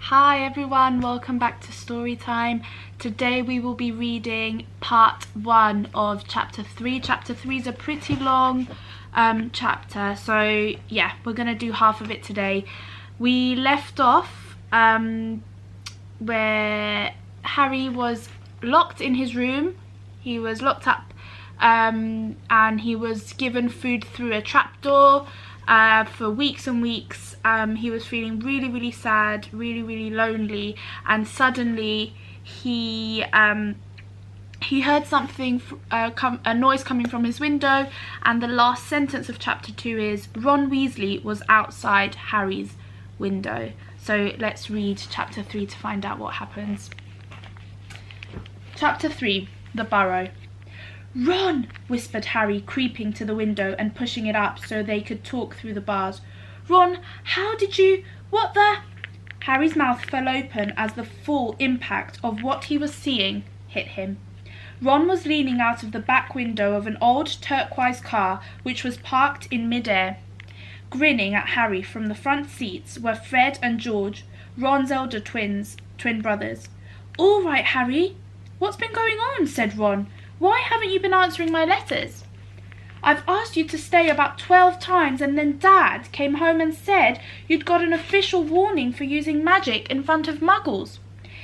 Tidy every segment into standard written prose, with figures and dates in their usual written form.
Hi everyone, welcome back to Storytime. Today we will be reading part 1 of chapter 3. Chapter 3 is a pretty long chapter, so yeah, we're going to do half of it today. We left off where Harry was locked in his room. He was locked up and he was given food through a trapdoor. For weeks and weeks. He was feeling really sad, really lonely, and suddenly he heard something, a noise coming from his window, and the last sentence of chapter 2 is Ron Weasley was outside Harry's window. So let's read chapter 3 to find out what happens. Chapter 3, The Burrow. "Ron!" whispered Harry, creeping to the window and pushing it up so they could talk through the bars. "Ron, how did you... what the..." Harry's mouth fell open as the full impact of what he was seeing hit him. Ron was leaning out of the back window of an old turquoise car which was parked in mid-air. Grinning at Harry from the front seats were Fred and George, Ron's elder twin brothers. "All right, Harry." "What's been going on?" said Ron. "Why haven't you been answering my letters?" "I've asked you to stay about 12 times and then Dad came home and said you'd got an official warning for using magic in front of muggles."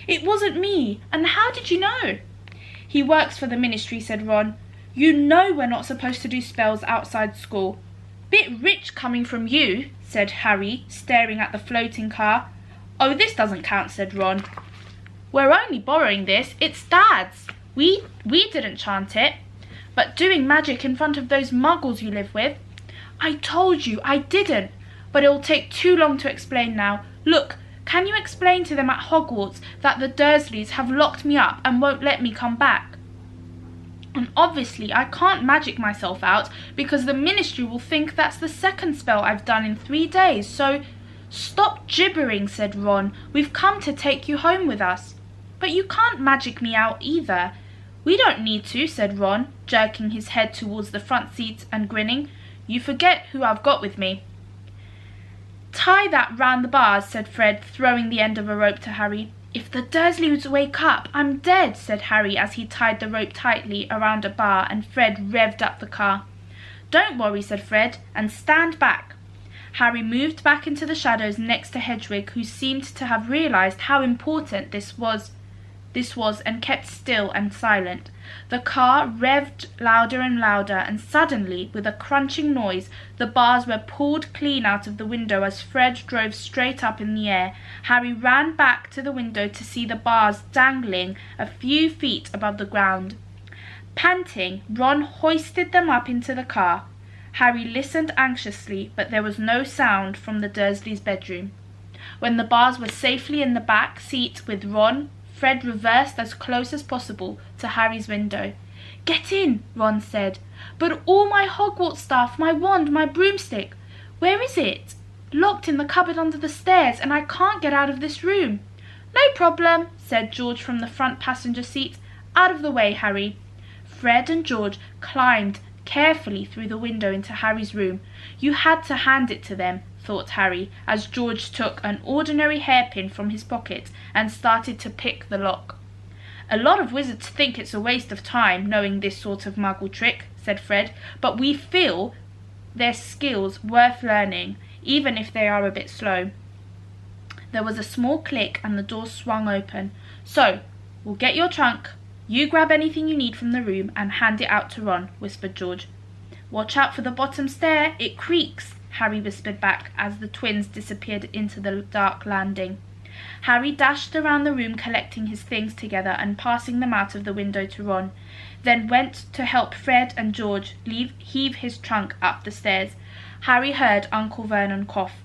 "It wasn't me, and how did you know?" "He works for the ministry," said Ron. "You know we're not supposed to do spells outside school." "Bit rich coming from you," said Harry, staring at the floating car. "Oh, this doesn't count," said Ron. "We're only borrowing this, it's Dad's. We didn't chant it." "But doing magic in front of those muggles you live with..." "I told you I didn't, but it'll take too long to explain now. Look, can you explain to them at Hogwarts that the Dursleys have locked me up and won't let me come back? And obviously I can't magic myself out because the ministry will think that's the second spell I've done in 3 days, so..." "Stop gibbering," said Ron. "We've come to take you home with us." "But you can't magic me out either." "We don't need to," said Ron, jerking his head towards the front seat and grinning. "You forget who I've got with me." "Tie that round the bars," said Fred, throwing the end of a rope to Harry. "If the Dursleys wake up, I'm dead," said Harry as he tied the rope tightly around a bar and Fred revved up the car. "Don't worry," said Fred, "and stand back." Harry moved back into the shadows next to Hedwig, who seemed to have realised how important this was and kept still and silent. The car revved louder and louder, and suddenly, with a crunching noise, the bars were pulled clean out of the window as Fred drove straight up in the air. Harry ran back to the window to see the bars dangling a few feet above the ground. Panting, Ron hoisted them up into the car. Harry listened anxiously, but there was no sound from the Dursleys' bedroom. When the bars were safely in the back seat with Ron, Fred reversed as close as possible to Harry's window. "Get in," Ron said. "But all my Hogwarts stuff, my wand, my broomstick..." "Where is it?" "Locked in the cupboard under the stairs, and I can't get out of this room." "No problem," said George from the front passenger seat. "Out of the way, Harry." Fred and George climbed carefully through the window into Harry's room. "You had to hand it to them," thought Harry, as George took an ordinary hairpin from his pocket and started to pick the lock. "A lot of wizards think it's a waste of time knowing this sort of muggle trick," said Fred, "but we feel their skills worth learning, even if they are a bit slow." There was a small click and the door swung open. "So, we'll get your trunk. You grab anything you need from the room and hand it out to Ron," whispered George. "Watch out for the bottom stair, it creaks," Harry whispered back as the twins disappeared into the dark landing. Harry dashed around the room collecting his things together and passing them out of the window to Ron, then went to help Fred and George heave his trunk up the stairs. Harry heard Uncle Vernon cough.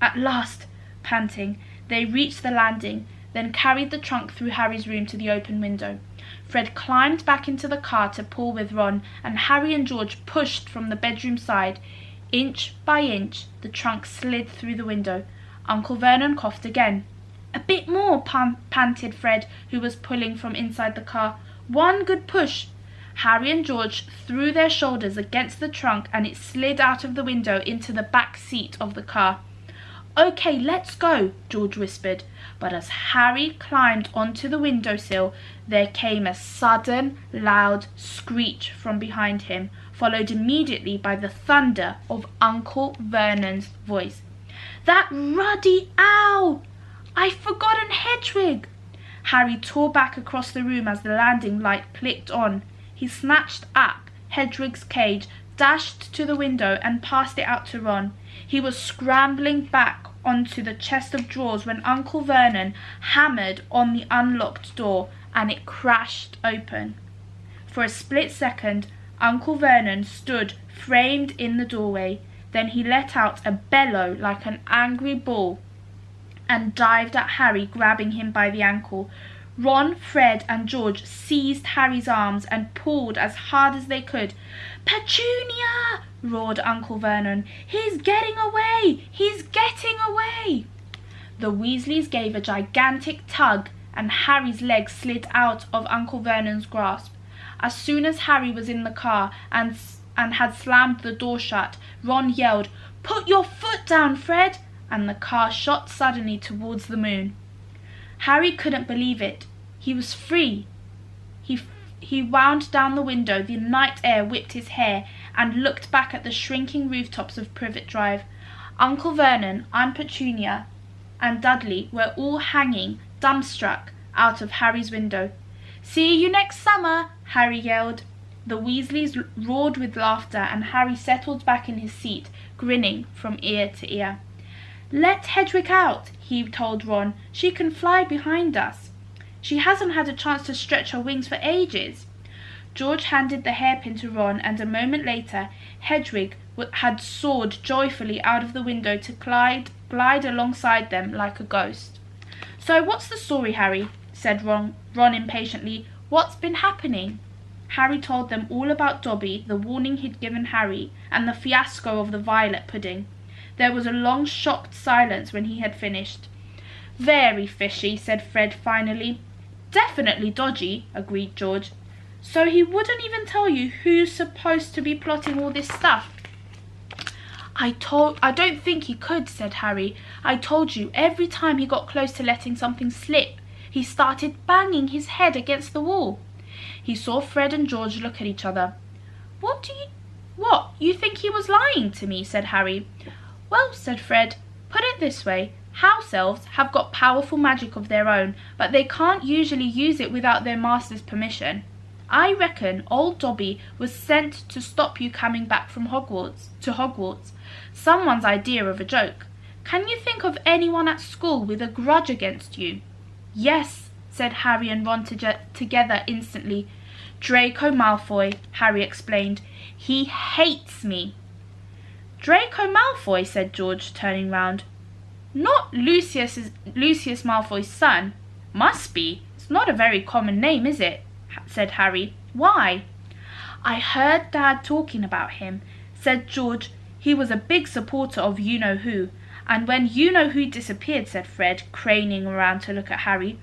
At last, panting, they reached the landing, then carried the trunk through Harry's room to the open window. Fred climbed back into the car to pull with Ron, and Harry and George pushed from the bedroom side. Inch by inch, the trunk slid through the window. Uncle Vernon coughed again. "A bit more," panted Fred, who was pulling from inside the car. "One good push." Harry and George threw their shoulders against the trunk and it slid out of the window into the back seat of the car. "Okay, let's go," George whispered. But as Harry climbed onto the windowsill, there came a sudden, loud screech from behind him, followed immediately by the thunder of Uncle Vernon's voice. "That ruddy owl! I've forgotten Hedwig!" Harry tore back across the room as the landing light clicked on. He snatched up Hedwig's cage, dashed to the window and passed it out to Ron. He was scrambling back onto the chest of drawers when Uncle Vernon hammered on the unlocked door and it crashed open. For a split second, Uncle Vernon stood framed in the doorway. Then he let out a bellow like an angry bull and dived at Harry, grabbing him by the ankle. Ron, Fred and George seized Harry's arms and pulled as hard as they could. "Petunia!" roared Uncle Vernon. "He's getting away! He's getting away!" The Weasleys gave a gigantic tug and Harry's legs slid out of Uncle Vernon's grasp. As soon as Harry was in the car and had slammed the door shut, Ron yelled, "Put your foot down, Fred!" and the car shot suddenly towards the moon. Harry couldn't believe it. He was free. He wound down the window, the night air whipped his hair, and looked back at the shrinking rooftops of Privet Drive. Uncle Vernon, Aunt Petunia, and Dudley were all hanging, dumbstruck, out of Harry's window. "See you next summer!" Harry yelled. The Weasleys roared with laughter, and Harry settled back in his seat, grinning from ear to ear. "Let Hedwig out," he told Ron. "She can fly behind us. She hasn't had a chance to stretch her wings for ages." George handed the hairpin to Ron, and a moment later Hedwig had soared joyfully out of the window to glide alongside them like a ghost. "So what's the story, Harry?" said Ron impatiently. "What's been happening?" Harry told them all about Dobby, the warning he'd given Harry, and the fiasco of the violet pudding. There was a long, shocked silence when he had finished. "Very fishy," said Fred finally. "Definitely dodgy," agreed George. "So he wouldn't even tell you who's supposed to be plotting all this stuff?" I don't think he could," said Harry. "I told you, every time he got close to letting something slip, he started banging his head against the wall." He saw Fred and George look at each other. What, you think he was lying to me?" said Harry. "Well," said Fred, "put it this way. House elves have got powerful magic of their own, but they can't usually use it without their master's permission. I reckon old Dobby was sent to stop you coming back from Hogwarts. Someone's idea of a joke. Can you think of anyone at school with a grudge against you?" "Yes," said Harry and Ron together instantly. "Draco Malfoy," Harry explained. "He hates me." "Draco Malfoy," said George, turning round. "Not Lucius Malfoy's son? Must be. It's not a very common name, is it?" said Harry. "Why?" "I heard Dad talking about him," said George. "He was a big supporter of you-know-who. And when you-know-who disappeared," said Fred, craning around to look at Harry,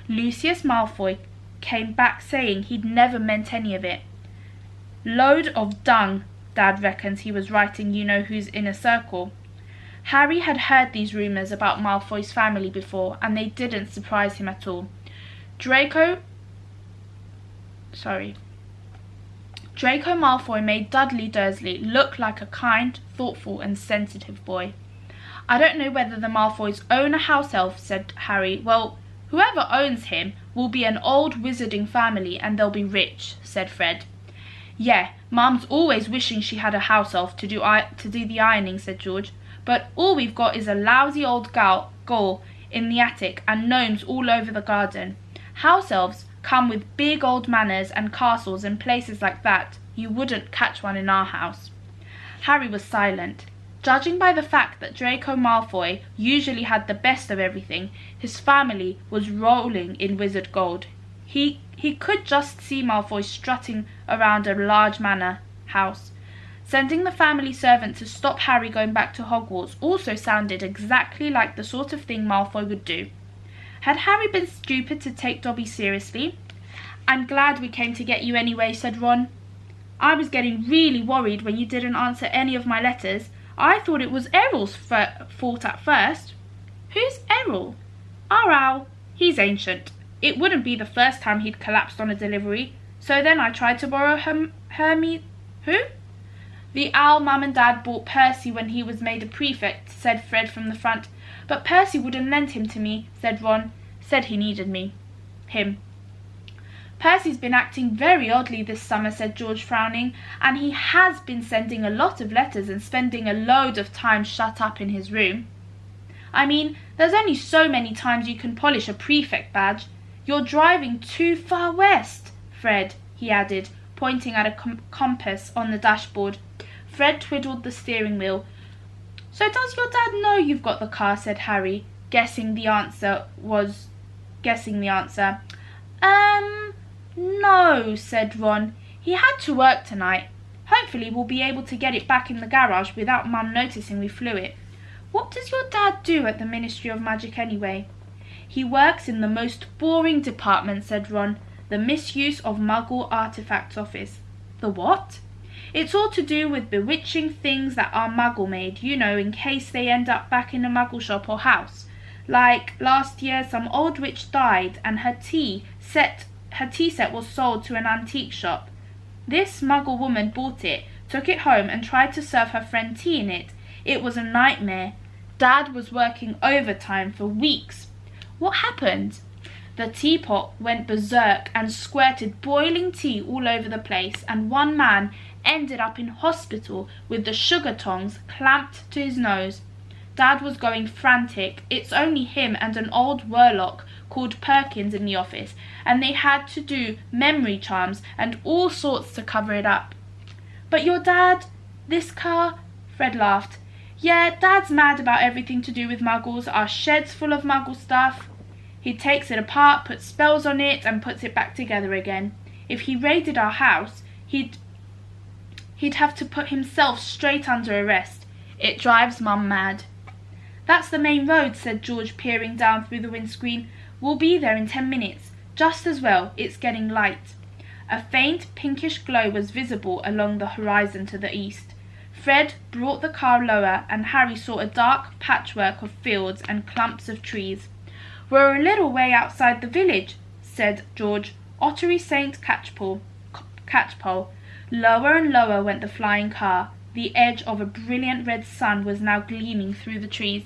"Lucius Malfoy came back saying he'd never meant any of it. Load of dung. Dad reckons he was writing you-know-who's inner circle." Harry had heard these rumours about Malfoy's family before, and they didn't surprise him at all. Draco Malfoy made Dudley Dursley look like a kind, thoughtful and sensitive boy. "I don't know whether the Malfoys own a house elf," said Harry. "Well, whoever owns him will be an old wizarding family and they'll be rich," said Fred. "Yeah, Mum's always wishing she had a house elf to do the ironing," said George. "But all we've got is a lousy old ghoul in the attic and gnomes all over the garden. House elves come with big old manors and castles and places like that. You wouldn't catch one in our house." Harry was silent. Judging by the fact that Draco Malfoy usually had the best of everything, his family was rolling in wizard gold. He could just see Malfoy strutting around a large manor house. Sending the family servant to stop Harry going back to Hogwarts also sounded exactly like the sort of thing Malfoy would do. Had Harry been stupid to take Dobby seriously? "I'm glad we came to get you anyway," said Ron. "I was getting really worried when you didn't answer any of my letters. I thought it was Errol's fault at first. Who's Errol? Our owl. He's ancient. It wouldn't be the first time he'd collapsed on a delivery. So then I tried to borrow Who? The owl Mum and Dad bought Percy when he was made a prefect, said Fred from the front. But Percy wouldn't lend him to me, said Ron. Said he needed him. Percy's been acting very oddly this summer, said George, frowning, and he has been sending a lot of letters and spending a load of time shut up in his room. I mean, there's only so many times you can polish a prefect badge. You're driving too far west, Fred, he added, pointing at a compass on the dashboard. Fred twiddled the steering wheel. So does your dad know you've got the car, said Harry, guessing the answer. No, said Ron. He had to work tonight. Hopefully we'll be able to get it back in the garage without Mum noticing we flew it. What does your dad do at the Ministry of Magic anyway? He works in the most boring department, said Ron. The Misuse of Muggle Artifacts Office. The what? It's all to do with bewitching things that are Muggle-made, you know, in case they end up back in a Muggle shop or house. Like last year, some old witch died and her tea set was sold to an antique shop. This Muggle woman bought it, took it home and tried to serve her friend tea in it. It was a nightmare. Dad was working overtime for weeks. What happened? The teapot went berserk and squirted boiling tea all over the place, and one man ended up in hospital with the sugar tongs clamped to his nose. Dad was going frantic. It's only him and an old warlock called Perkins in the office, and they had to do memory charms and all sorts to cover it up. But your dad, this car? Fred laughed. Yeah, Dad's mad about everything to do with Muggles. Our shed's full of Muggle stuff. He takes it apart, puts spells on it, and puts it back together again. If he raided our house, he'd have to put himself straight under arrest. It drives Mum mad. That's the main road, said George, peering down through the windscreen. We'll be there in 10 minutes. Just as well, it's getting light. A faint pinkish glow was visible along the horizon to the east. Fred brought the car lower, and Harry saw a dark patchwork of fields and clumps of trees. We're a little way outside the village, said George. Ottery St. Catchpole. Lower and lower went the flying car. The edge of a brilliant red sun was now gleaming through the trees.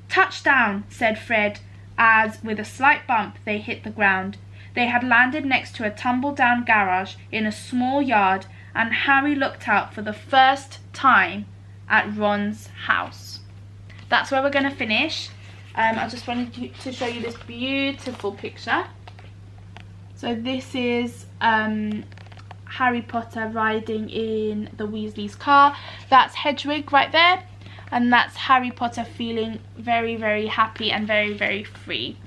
Touchdown, said Fred, as, with a slight bump, they hit the ground. They had landed next to a tumble-down garage in a small yard, and Harry looked out for the first time at Ron's house. That's where we're going to finish. I just wanted to show you this beautiful picture. So this is Harry Potter riding in the Weasley's car. That's Hedwig right there. And that's Harry Potter feeling very, very happy and very, very free.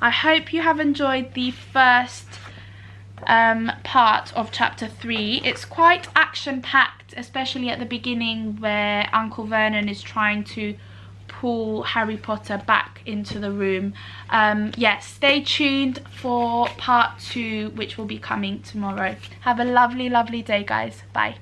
I hope you have enjoyed the first part of chapter 3. It's quite action-packed, especially at the beginning where Uncle Vernon is trying to pull Harry Potter back into the room. Yes, stay tuned for part 2, which will be coming tomorrow. Have a lovely, lovely day, guys. Bye.